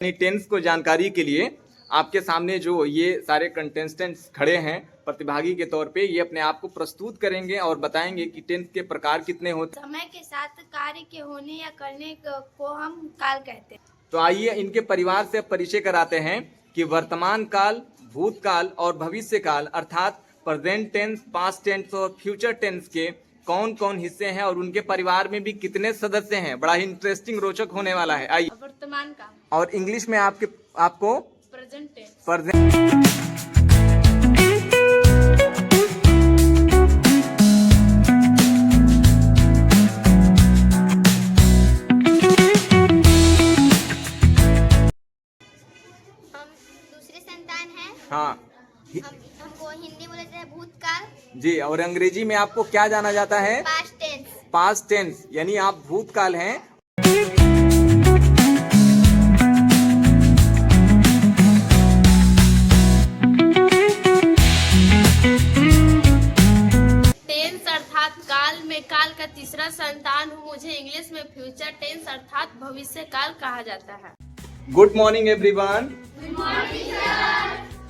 Tense को जानकारी के लिए आपके सामने जो ये सारे कंटेस्टेंट्स खड़े हैं प्रतिभागी के तौर पे, ये अपने आप को प्रस्तुत करेंगे और बताएंगे कि टेंस के प्रकार कितने होते हैं। समय के साथ कार्य के होने या करने को हम काल कहते हैं। तो आइए इनके परिवार से परिचय कराते हैं कि वर्तमान काल, भूतकाल और भविष्य काल अर्थात प्रेजेंट टेंस, पास्ट टेंस और फ्यूचर टेंस के कौन कौन हिस्से हैं और उनके परिवार में भी कितने सदस्य हैं। बड़ा ही इंटरेस्टिंग, रोचक होने वाला है। आइए। वर्तमान काल और इंग्लिश में आपको प्रेजेंट टेंस। दूसरे संतान है। हाँ हमको हिंदी बोला जाता है भूतकाल जी, और अंग्रेजी में आपको क्या जाना जाता है? Past tense. पास्ट टेंस, यानी आप भूतकाल हैं। टेंस अर्थात काल में काल का तीसरा संतान हूँ। मुझे इंग्लिश में फ्यूचर टेंस अर्थात भविष्य काल कहा जाता है। Good morning everyone.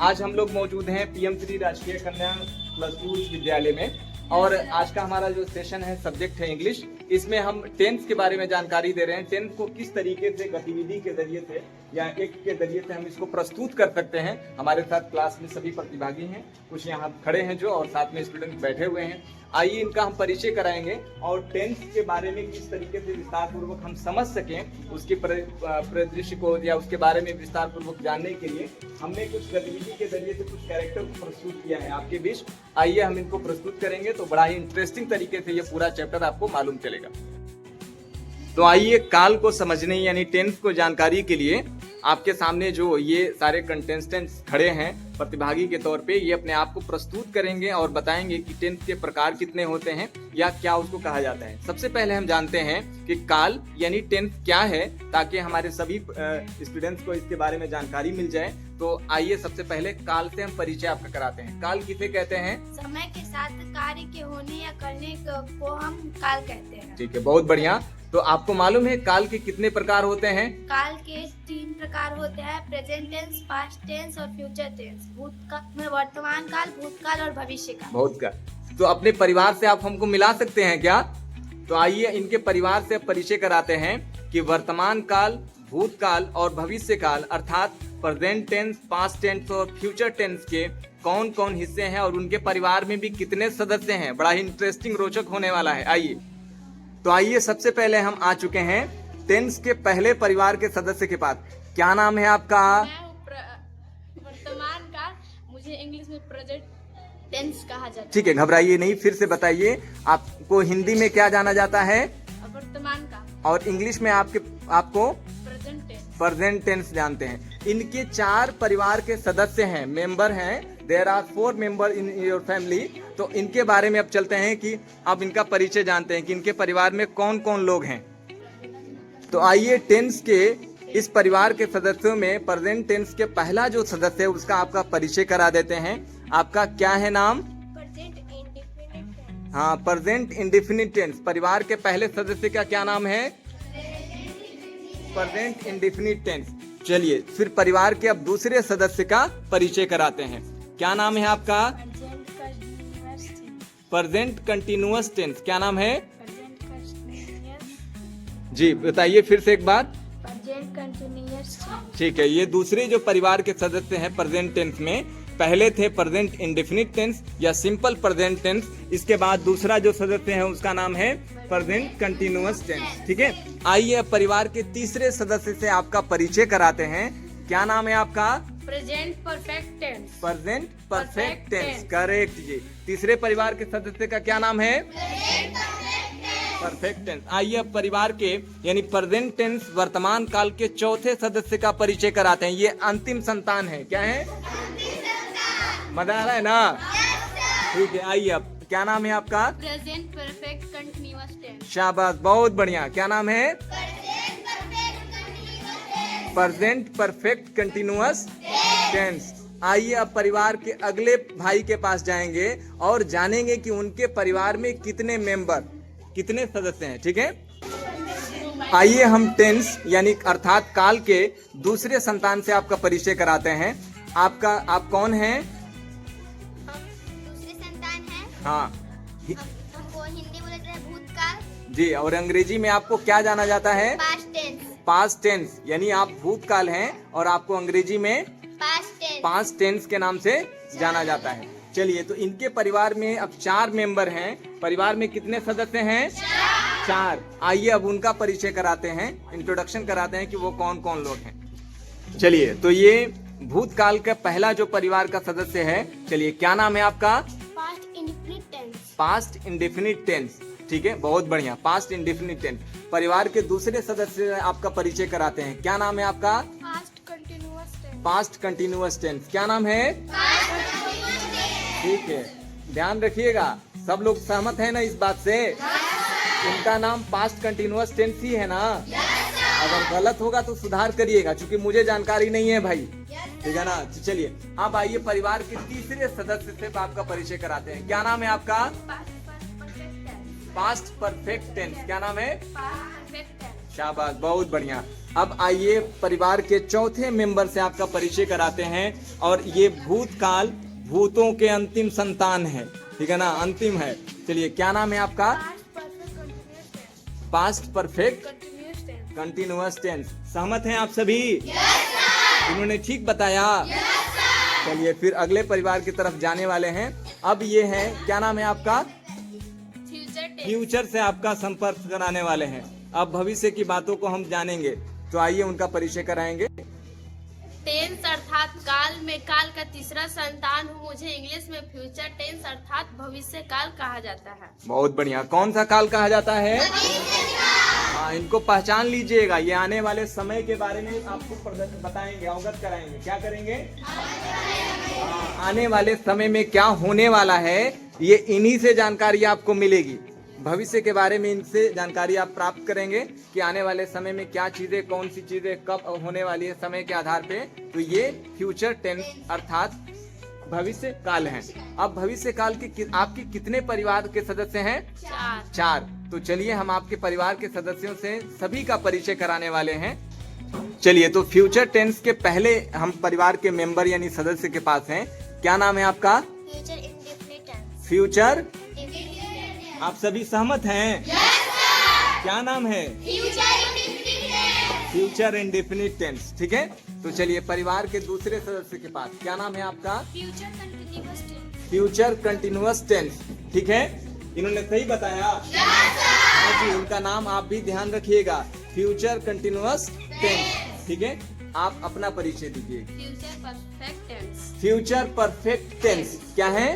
आज हम लोग मौजूद हैं PM3 राजकीय कन्या +2 विद्यालय में, और आज का हमारा जो सेशन है, सब्जेक्ट है इंग्लिश। इसमें हम टेंस के बारे में जानकारी दे रहे हैं। टेंस को किस तरीके से गतिविधि के जरिए से या एक के जरिए से हम इसको प्रस्तुत कर सकते हैं। हमारे साथ क्लास में सभी प्रतिभागी हैं, कुछ यहाँ खड़े हैं जो, और साथ में स्टूडेंट बैठे हुए हैं। आइए इनका हम परिचय कराएंगे और टेंस के बारे में किस तरीके से विस्तार पूर्वक हम समझ सकें, उसके परिदृश्य को या उसके बारे में विस्तार पूर्वक जानने के लिए हमने कुछ गतिविधि के जरिए से कुछ कैरेक्टर को प्रस्तुत किया है आपके बीच। आइए हम इनको प्रस्तुत करेंगे, तो बड़ा ही इंटरेस्टिंग तरीके से ये पूरा चैप्टर आपको मालूम चलेगा। तो आइए काल को समझने यानी टेंस को जानकारी के लिए आपके सामने जो ये सारे कंटेस्टेंट्स खड़े हैं प्रतिभागी के तौर पे, ये अपने आप को प्रस्तुत करेंगे और बताएंगे कि टेंस के प्रकार कितने होते हैं या क्या उसको कहा जाता है। सबसे पहले हम जानते हैं कि काल यानी टेंस क्या है, ताकि हमारे सभी स्टूडेंट्स को इसके बारे में जानकारी मिल जाए। तो आइए सबसे पहले काल से हम परिचय आपका कराते हैं। काल किसे कहते हैं? समय के साथ कार्य के होने या करने को हम काल कहते हैं। ठीक है, बहुत बढ़िया। तो आपको मालूम है काल के कितने प्रकार होते हैं? काल के 3 प्रकार होते हैं, प्रेजेंट टेंस, पास्ट टेंस और फ्यूचर टेंस। भूतकाल, वर्तमान काल, भूतकाल और भविष्य काल। भूतकाल। तो अपने परिवार से आप हमको मिला सकते हैं क्या? तो आइए इनके परिवार से परिचय कराते हैं कि वर्तमान काल, भूतकाल और भविष्य काल अर्थात प्रेजेंट टेंस, पास्ट टेंस और फ्यूचर टेंस के कौन कौन हिस्से हैं और उनके परिवार में भी कितने सदस्य हैं। बड़ा ही इंटरेस्टिंग, रोचक होने वाला है। आइए। तो आइए सबसे पहले हम आ चुके हैं टेंस के पहले परिवार के सदस्य के पास। क्या नाम है आपका? वर्तमान काल, मुझे इंग्लिश में प्रेजेंट टेंस कहा जाता है। ठीक है, घबराइए नहीं, फिर से बताइए। आपको हिंदी में क्या जाना जाता है? वर्तमान काल। और इंग्लिश में आपको प्रेजेंट टेंस। प्रेजेंट टेंस जानते हैं। इनके 4 परिवार के सदस्य हैं, मेंबर हैं। There are 4 member in your family. तो इनके बारे में अब चलते हैं कि अब इनका परिचय जानते हैं कि इनके परिवार में कौन कौन लोग हैं। तो आइए टेंस के इस परिवार के सदस्यों में प्रेजेंट टेंस के पहला जो सदस्य है उसका आपका परिचय करा देते हैं। आपका क्या है नाम? Present indefinite tense. हाँ, प्रेजेंट इंडेफिनिट टेंस। परिवार के पहले सदस्य का क्या नाम है? Present indefinite tense. चलिए फिर परिवार के अब दूसरे सदस्य का परिचय कराते हैं। क्या नाम है आपका? Present continuous tense. क्या नाम है जी? बताइए फिर से एक बार। Present continuous tense. ठीक है, ये दूसरे जो परिवार के सदस्य हैं प्रेजेंट टेंस में, पहले थे प्रेजेंट इंडेफिनिट टेंस या सिंपल प्रेजेंट टेंस। इसके बाद दूसरा जो सदस्य है उसका नाम है प्रेजेंट कंटिन्यूअस टेंस। ठीक है, आइए अब परिवार के तीसरे सदस्य से आपका परिचय कराते हैं। क्या नाम है आपका? Present perfect tense. Present perfect tense. Correct जी। तीसरे परिवार के सदस्य का क्या नाम है? Perfect tense. आइए अब परिवार के यानी प्रेजेंट टेंस वर्तमान काल के चौथे सदस्य का परिचय कराते हैं। ये अंतिम संतान है। क्या है? मजा आ रहा है ना? ठीक है, आइए अब क्या नाम है आपका? Present perfect continuous tense. शाबाश, बहुत बढ़िया। क्या नाम है? Present perfect continuous tense. आइए अब परिवार के अगले भाई के पास जाएंगे और जानेंगे कि उनके परिवार में कितने मेंबर, कितने सदस्य हैं। ठीक है, आइए हम टेंस यानी अर्थात काल के दूसरे संतान से आपका परिचय कराते हैं। आप कौन हैं? हम दूसरे संतान हैं। हाँ हमको हिंदी बोले जाते हैं भूतकाल। जी, और अंग्रेजी में आपको क्या जाना जाता है? Past tense. पास्ट टेंस, यानी आप भूतकाल हैं और आपको अंग्रेजी में पास्ट टेंस। पास्ट टेंस के नाम से जाना जाता है। चलिए, तो इनके परिवार में अब 4 मेंबर हैं। परिवार में कितने सदस्य हैं? 4। आइए अब उनका परिचय कराते हैं, इंट्रोडक्शन कराते हैं कि वो कौन कौन लोग हैं। चलिए, तो ये भूतकाल का पहला जो परिवार का सदस्य है, चलिए क्या नाम है आपका? Past indefinite tense. Past indefinite tense. ठीक है, बहुत बढ़िया, पास्ट इंडेफिनिट टेंस। परिवार के दूसरे सदस्य आपका परिचय कराते हैं। क्या नाम है आपका? Past continuous tense. Past continuous tense. क्या नाम है? ठीक है, ध्यान रखिएगा, सब लोग सहमत है ना इस बात से? इनका नाम पास्ट कंटिन्यूअस टेंस ही है ना? अगर गलत होगा तो सुधार करिएगा, क्योंकि मुझे जानकारी नहीं है भाई। ठीक है ना? तो चलिए, अब आइए परिवार के तीसरे सदस्य से आपका परिचय कराते हैं। क्या नाम है आपका? Past perfect tense. क्या नाम है? शाबाश, बहुत बढ़िया। अब आइए परिवार के चौथे मेंबर से आपका परिचय कराते हैं, और ये भूतकाल भूतों के अंतिम संतान है। ठीक है ना? अंतिम है। चलिए, क्या नाम है आपका? Past perfect continuous tense. सहमत हैं आप सभी? इन्होंने ठीक बताया। चलिए, फिर अगले परिवार की तरफ जाने वाले हैं। अब ये है, क्या नाम है आपका? फ्यूचर से आपका संपर्क कराने वाले हैं। अब भविष्य की बातों को हम जानेंगे, तो आइए उनका परिचय कराएंगे। टेंस अर्थात काल में काल का तीसरा संतान हूँ। मुझे इंग्लिश में फ्यूचर टेंस अर्थात भविष्य काल कहा जाता है। बहुत बढ़िया। कौन सा काल कहा जाता है? हाँ, इनको पहचान लीजिएगा। ये आने वाले समय के बारे में आपको बताएंगे, अवगत कराएंगे। क्या करेंगे? आने वाले समय में क्या होने वाला है, ये इन्हीं से जानकारी आपको मिलेगी। भविष्य के बारे में इनसे जानकारी आप प्राप्त करेंगे कि आने वाले समय में क्या चीजें, कौन सी चीजें कब होने वाली है, समय के आधार पे। तो ये फ्यूचर टेंस अर्थात भविष्य काल है। अब भविष्य काल के आपके कितने परिवार के सदस्य हैं? 4। तो चलिए, हम आपके परिवार के सदस्यों से सभी का परिचय कराने वाले हैं। चलिए, तो फ्यूचर टेंस के पहले हम परिवार के मेंबर यानी सदस्य के पास हैं। क्या नाम है आपका? Future indefinite tense. फ्यूचर। आप सभी सहमत हैं? क्या नाम है? Future indefinite tense. ठीक है, तो चलिए परिवार के दूसरे सदस्य के पास। क्या नाम है आपका? Future continuous tense. Future continuous tense. ठीक है, इन्होंने सही बताया। हाँ जी, इनका नाम आप भी ध्यान रखिएगा, फ्यूचर कंटिन्यूअस टेंस। ठीक है, आप अपना परिचय दीजिए। Future perfect tense. Future perfect tense क्या है?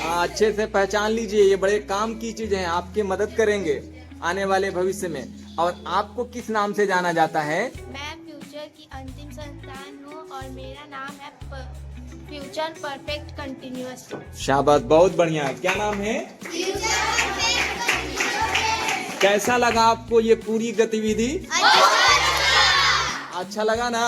अच्छे से पहचान लीजिए, ये बड़े काम की चीज है, आपकी मदद करेंगे आने वाले भविष्य में। और आपको किस नाम से जाना जाता है? मैं फ्यूचर की अंतिम संतान हूँ और मेरा नाम है फ्यूचर परफेक्ट कंटिन्यूअस। शाबाश, बहुत बढ़िया। क्या नाम है? कैसा लगा आपको ये पूरी गतिविधि? अच्छा लगा ना?